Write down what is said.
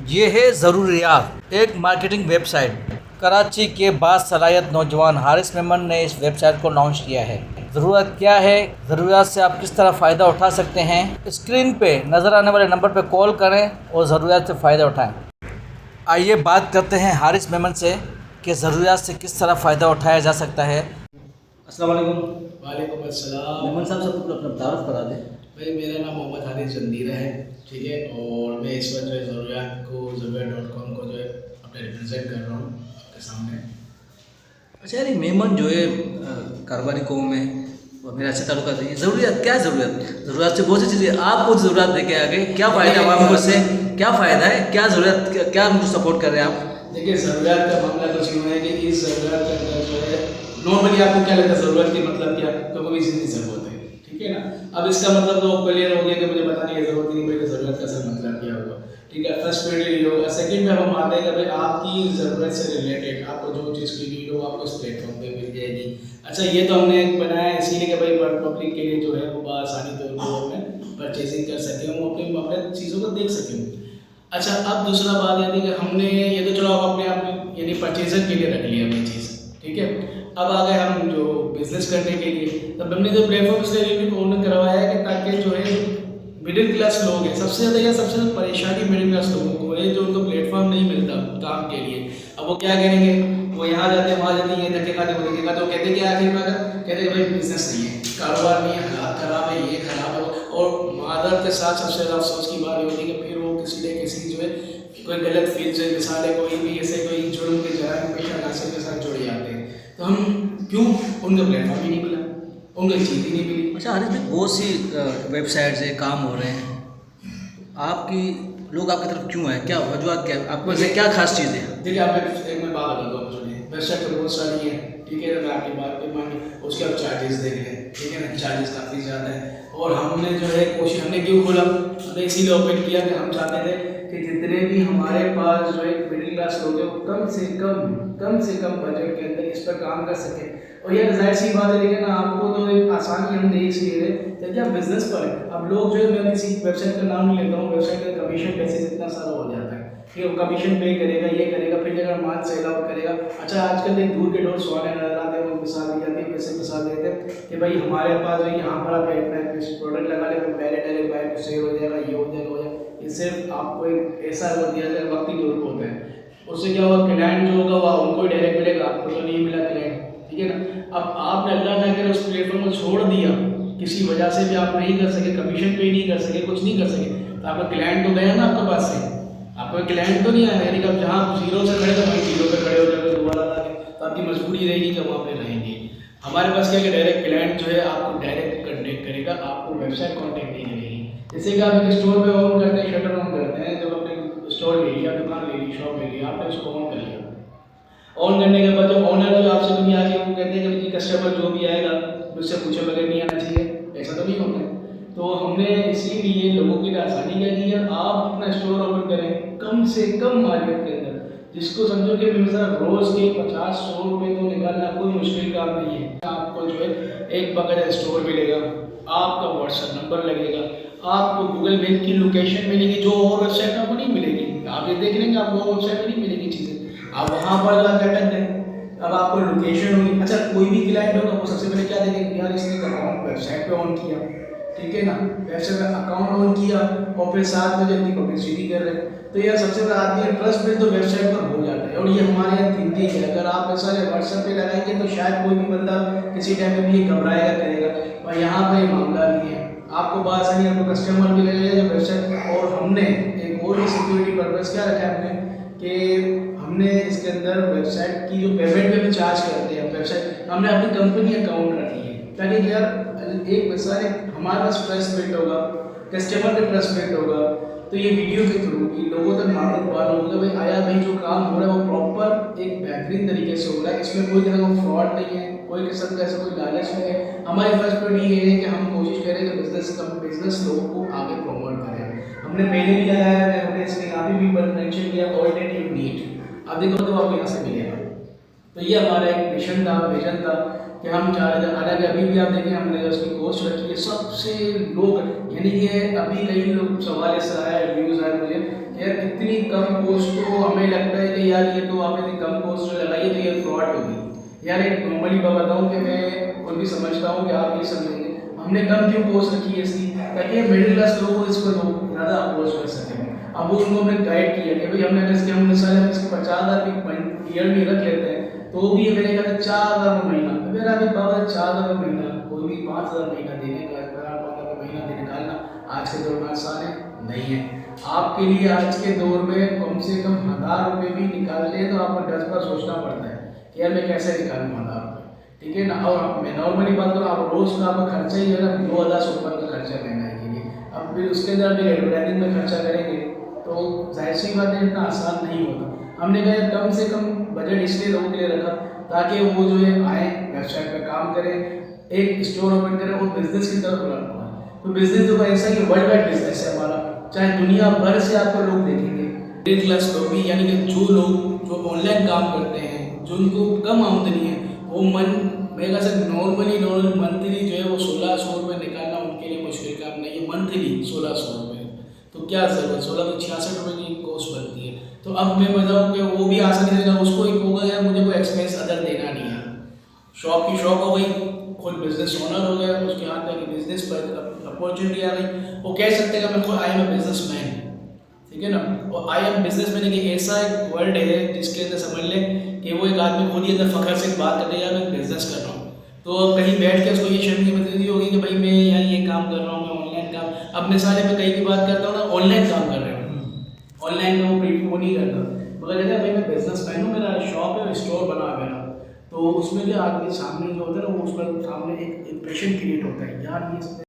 ये है ज़रूरियात, एक मार्केटिंग वेबसाइट। कराची के बासलाहियत नौजवान हारिस मेमन ने इस वेबसाइट को लॉन्च किया है। ज़रूरत क्या है, ज़रूरियात से आप किस तरह फ़ायदा उठा सकते हैं, स्क्रीन पे नज़र आने वाले नंबर पे कॉल करें और ज़रूरियात से फ़ायदा उठाएं। आइए बात करते हैं हारिस मेमन से कि ज़रूरियात से किस तरह फ़ायदा उठाया जा सकता है। अस्सलाम वालेकुम। वालेकुम अस्सलाम। मेमन साहब सबको अपना तारुफ करा दें। भाई मेरा नाम मोहम्मद हारिस जंदीरा है, ठीक है। और मैं इस वक्त जो है ज़रूरियात.com को जो है अपने रिप्रेजेंट कर रहा हूँ आपके सामने। अच्छा यार, ये मेमन जो है कारोबारी कौम में और मेरा अच्छा ताल्लुक है। ज़रूरियात क्या है? ज़रूरत से बहुत सी चीज़ें आपको ज़रूरत दे के आगे क्या फ़ायदा हुआ आपको इससे? क्या फ़ायदा है, क्या ज़रूरत, क्या मुझे सपोर्ट कर रहे हैं आप? देखिए, ज़रूरियात का मामला कुछ यूँ है कि इस ज़रूरत के अंदर जो है नॉर्मली आपको क्या लगता है ज़रूरत की मतलब क्या, तो कोई चीज़ की ज़रूरत है, ठीक है ना। अब इसका मतलब तो क्लियर हो गया कि मुझे बताने की ज़रूरत ही नहीं पड़ी ज़रूरत का असल मतलब क्या हुआ, ठीक है। फर्स्ट पॉइंट ये होगा। सेकंड में हम आते हैं कि भाई आपकी ज़रूरत से रिलेटेड आपको जो चीज़ की नीड हो आपको इस प्लेटफॉर्म पे मिल जाएगी। अच्छा, ये तो हमने बनाया है इसीलिए कि भाई पब्लिक के लिए जो है वो आसानी तौर पर हमें परचेजिंग कर सकें, वो अपने चीज़ों को देख सकें। अच्छा, अब दूसरा बात ये थी कि हमने ये तो चलो आप अपने आप यानी परचेजर के लिए रख लिया अपनी चीज़, ठीक है। अब आ गए हम जो बिजनेस करने के लिए, तब हमने जो प्लेटफॉर्म इसलिए ओन करवाया है कि ताकि जो है मिडिल क्लास लोग हैं, सबसे ज़्यादा परेशानी मिडिल क्लास लोगों को है जो उनको प्लेटफॉर्म नहीं मिलता काम के लिए। अब वो क्या करेंगे, वो यहाँ जाते हैं वहाँ जाते हैं, ये धक्के खाते वो धक्के खाते, वो कहते क्या आखिर में कहते हैं भाई बिजनेस नहीं है, कारोबार नहीं है, हालात खराब है, ये खराब है और मादर के साथ सबसे ज़्यादा अफसोस की बात होती है कि फिर वो किसी जो है कोई गलत फील्ड से मिसाल है, कोई भी ऐसे कोई जुर्म के जराइम पेशा नासिर के साथ जुड़ जाते हैं। तो हम क्यों, उनका प्लेटफॉर्म ही नहीं मिला, उनको चीज़ ही नहीं मिली। अच्छा हारिस भाई, बहुत सी वेबसाइट से काम हो रहे हैं, आपकी लोग आपकी तरफ क्यों है, क्या वजूहत, क्या आपको ऐसे क्या खास चीज़ है? देखिए, आप एक मैं बात बताता हूँ, सुनिए। वेबसाइट तो बहुत सारी है, ठीक है। मैं आपकी बात पे मान उसके आप चार्जेस देख लें, ठीक है ना। चार्जेस काफ़ी ज़्यादा है और हमने जो है कोशिश, हमने क्यों खोला, हमने इसीलिए ओपन किया कि हम चाहते थे कि जितने भी हमारे पास जो है मिडिल क्लास लोग हैं वो कम से कम बजट के अंदर इस पर काम कर सकें। और यह जाहिर सी बात है, लेकिन आपको तो एक आसानी हम दे इसलिए रहे ताकि आप बिजनेस पर है। अब लोग जो है, मैं किसी वेबसाइट का नाम नहीं लेता हूँ, वेबसाइट का कमीशन पैसे इतना सारा हो जाता है कि वो कमीशन पे करेगा, ये करेगा, फिर जगह माल सेल आउट करेगा। अच्छा, आजकल एक दूर के डोर सवाल नजर आते हैं, वो मिसाल दी जाती है, पैसे मिसाल देते हैं कि भाई हमारे पास जो यहाँ पर आप प्रोडक्ट लगा ले, पहले डायरेक्ट बाय टू सेल हो जाएगा, ये हो जाएगा। ये सिर्फ आपको एक ऐसा वो दिया जाएगा, वक्ती तौर पर होता है। उससे क्या होगा, क्लाइंट जो होगा वह उनको ही डायरेक्ट मिलेगा, आपको तो नहीं मिला क्लाइंट, ठीक है ना। अब आपने अल्लाह ना करे उस प्लेटफॉर्म को छोड़ दिया, किसी वजह से भी आप नहीं कर सके, कमीशन पे नहीं कर सके, कुछ नहीं कर सके, तो आपका क्लाइंट तो गया ना आपके पास से, आपका क्लाइंट तो नहीं आया, यानी कि आप जहाँ जीरो से खड़े तो वहीं जीरो पे खड़े हो जाएंगे दोबारा आके, तो आपकी मजबूरी रहेगी कि वहाँ पे रहेंगे। हमारे पास क्या है कि डायरेक्ट क्लाइंट जो है आपको डायरेक्ट कॉन्टेक्ट करेगा, आपको वेबसाइट कॉन्टेक्ट नहीं करेगी। जैसे कि आप एक स्टोर पे ऑन करते हैं, शटर ऑन करते हैं, जब आपने स्टोर ले लिया, दुकान ले ली, शॉप ले लिया, आपने उसको ऑन कर लिया। ऑन करने के बाद जो ऑनर जो आपसे कभी आके वो कहते हैं कि कस्टमर जो भी आएगा उससे पूछे बगैर नहीं आना चाहिए, ऐसा तो नहीं होता है। तो हमने इसीलिए लोगों के लिए आसानी क्या की है, आप अपना स्टोर ओपन करें कम से कम मार्केट के अंदर, जिसको समझो कि सर रोज़ के 50-100 रुपये तो निकालना कोई मुश्किल काम नहीं है। आपको जो है एक बगैर स्टोर मिलेगा, आपका व्हाट्सएप नंबर लगेगा, आपको गूगल मैप की लोकेशन मिलेगी जो और वेबसाइट में आपको नहीं मिलेगी। आप ये देख लेंगे आपको और वेबसाइट में नहीं मिलेगी चीज़ें, आप वहाँ पर जाकर अटक गए। अब आपको लोकेशन होगी। अच्छा, कोई भी क्लाइंट होगा वो सबसे पहले क्या देखेंगे, यार इसने अकाउंट वेबसाइट पे ऑन किया, ठीक है ना, वेबसाइट पे अकाउंट ऑन किया और फिर साथ में जो अपनी पब्लिसिटी कर रहे हैं, तो यार सबसे बड़ा आदमी ट्रस्ट बिल्ड तो वेबसाइट पर हो जाता है। और ये हमारे यहाँ थिंकिंग है, अगर आप ऐसा व्हाट्सएप पे लगाएंगे तो शायद कोई भी बंदा किसी टाइम में भी ये घबराएगा करेगा, और यहाँ पर ये मामला नहीं है। आपको बात सही, आपको कस्टमर भी लगेगा जो वेबसाइट। और हमने एक और भी सिक्योरिटी पर्पज़ क्या रखा है हमने कि हमने इसके अंदर वेबसाइट की जो पेमेंट में भी चार्ज करते हैं, वेबसाइट हमने अपनी कंपनी अकाउंट रखी है ताकि यार एक वैसा हमारे पास ट्रस्ट बिल्ड होगा, कस्टमर का ट्रस्ट बिल्ड होगा, तो ये वीडियो के थ्रू लोगों तक मालूम होगा भाई आया भाई जो काम हो रहा है वो प्रॉपर एक बेहतरीन तरीके से हो रहा है, इसमें कोई तरह का फ्रॉड नहीं है, कोई किस्म का ऐसा कोई लालच नहीं है। हमारी फर्स्ट पॉइंट ये है कि हम कोशिश करें कि बिजनेस लोगों को आगे प्रमोट करें। हमने पहले भी लगाया है, हमने इसमें यहाँ भी मेंशन किया ऑल्टरनेटिव नीट, आप देखो तो आपको यहाँ से मिलेगा। तो ये हमारा एक मिशन था, विजन था कि हम 4,000, हालांकि अभी भी आप देखें हमने जो उसकी कोस्ट रखी है सबसे लोग, यानी कि अभी कई लोग सवाल ऐसा आया, व्यूज़ आए मुझे कि यार इतनी कम कोस्ट, तो हमें लगता है कि यार ये तो आपने इतनी कम कोस्ट लगाई है तो ये फ्रॉड होगी। यार एक नॉर्मली बात बताऊँ कि मैं खुद भी समझता हूँ कि आप ये समझेंगे हमने कम क्यों कोस्ट रखी है इसकी, ताकि मिडिल क्लास लोग इसको ज़्यादा अप्रोच कर सकें। अब वो उनको हमने गाइड किया कि भाई हमने इसके हम मिसाल हम इसके 50,000 की ईयर में रख लेते हैं तो भी ये मेरे ख्याल से 4,000 महीना, मेरा भी बाबा 4,000 महीना, कोई भी 5,000 महीना देने का 5,000 महीना दे निकालना आज के दौर में आसान है नहीं है। आपके लिए आज के दौर में कम से कम 1,000 रुपये भी निकालने तो आपको 10 बार सोचना पड़ता है कि यार मैं कैसे निकालूँ 1,000 रुपये, ठीक है ना। और मैं नॉर्मली बात करूँ, आप रोज़ का आपका खर्चा ही है ना 2,000 से ऊपर का खर्चा महंगाई के लिए, अब फिर उसके अंदर भी एडवर्टाइजिंग में खर्चा करेंगे तो जाहिर सी बात है इतना आसान नहीं होता। हमने कहा कम से कम बजट इसलिए लोगों के लिए रखा ताकि वो जो है आए वेबसाइट पर काम करें, एक स्टोर ओपन करें और बिजनेस की तरफ रखा है। तो बिजनेस जो ऐसा कि वर्ल्ड वाइड बिजनेस है हमारा, चाहे दुनिया भर से आपको लोग देखेंगे, मिडिल क्लास लोग भी, यानी कि जो लोग जो ऑनलाइन काम करते हैं, जो उनको कम आमदनी है, वो मेरे ख्याल से नॉर्मली मंथली जो है वो 1,600 रुपये निकालना उनके लिए मुश्किल काम नहीं है। मंथली 1,600 रुपये, तो क्या ज़रूरत, 16 तो 66 रुपये की कोस्ट बनती है। तो अब मैं बताऊँ कि वो भी आसानी से उसको एक होगा यार मुझे कोई एक्सपेंस अदर देना नहीं है, शॉप की शॉप हो गई, खुद बिजनेस ओनर हो गया, उसके हाथ में बिजनेस पर अपॉर्चुनिटी आ गई, वो कह सकते हैं कि मैं खुद आई एम ए बिजनेसमैन, ठीक है ना। और आई एम बिजनेसमैन एक ऐसा एक वर्ड है जिसके अंदर समझ लें कि वो एक आदमी खुद ही अंदर फखर से बात करते हैं मैं बिजनेस कर रहा हूँ, तो कहीं बैठ के उसको ये शर्मिंदगी होगी कि भाई मैं यार ये काम कर रहा हूँ, मैं ऑनलाइन काम, अब मिसाल मैं कहीं की बात करता हूँ ना ऑनलाइन काम कर रहे हो, ऑनलाइन में वो नहीं करता, मगर कहता है भाई मैं बिजनेसमैन हूँ, मेरा शॉप है, स्टोर बना मेरा, तो उसमें जो आदमी सामने जो होता है ना वो उस पर सामने एक इम्प्रेशन क्रिएट होता है यार ये